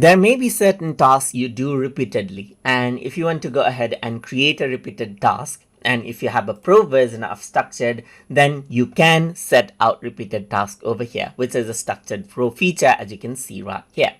There may be certain tasks you do repeatedly, and if you want to go ahead and create a repeated task, and if you have a pro version of structured, then you can set out repeated task over here, which is a structured pro feature, as you can see right here.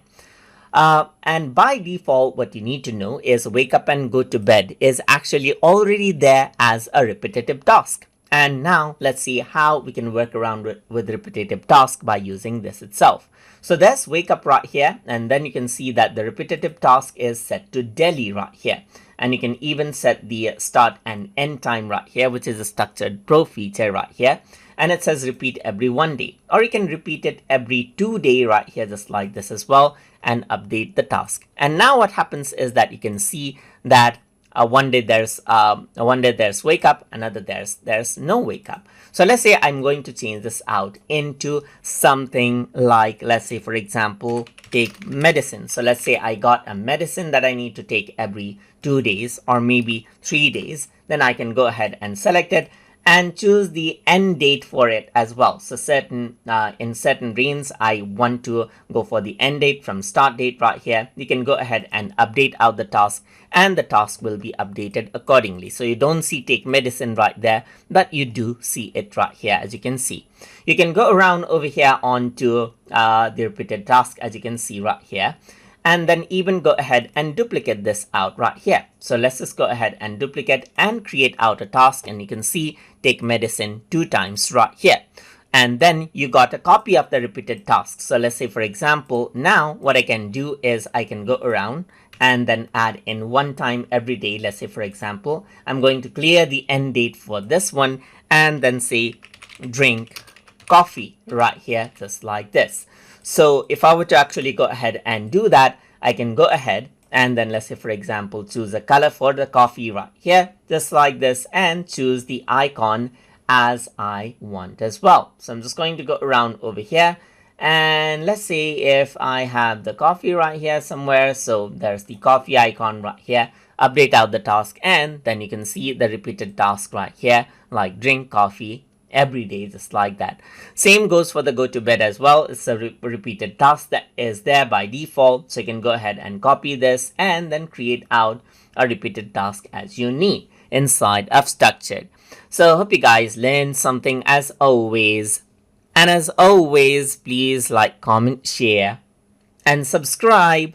And by default, what you need to know is wake up and go to bed is actually already there as a repetitive task. And now let's see how we can work around with repetitive task by using this itself. So there's wake up right here, and then you can see that the repetitive task is set to daily right here. And you can even set the start and end time right here, which is a structured pro feature right here. And it says repeat every 1 day, or you can repeat it every 2 day right here, just like this as well, and update the task. And now what happens is that you can see that one day there's wake up, another there's no wake up. So let's say I'm going to change this out into something like, let's say for example, take medicine. So let's say I got a medicine that I need to take every 2 days or maybe 3 days. Then I can go ahead and select it and choose the end date for it as well. So in certain range, I want to go for the end date from start date right here. You can go ahead and update out the task, and the task will be updated accordingly. So you don't see take medicine right there, but you do see it right here, as you can see. You can go around over here onto the repeated task, as you can see right here. And then even go ahead and duplicate this out right here. So let's just go ahead and duplicate and create out a task, and you can see take medicine 2 times right here. And then you got a copy of the repeated task. So let's say for example, now what I can do is I can go around and then add in 1 time every day. Let's say for example, I'm going to clear the end date for this one and then say drink coffee right here, just like this. So if I were to actually go ahead and do that, I can go ahead and then let's say for example, choose a color for the coffee right here, just like this, and choose the icon as I want as well. So I'm just going to go around over here, and let's say if I have the coffee right here somewhere, so there's the coffee icon right here, update out the task, and then you can see the repeated task right here, like drink coffee every day, just like that. Same goes for the go to bed as well. It's a repeated task that is there by default, so you can go ahead and copy this and then create out a repeated task as you need inside of structured. So hope you guys learned something as always, and as always, please like, comment, share and subscribe.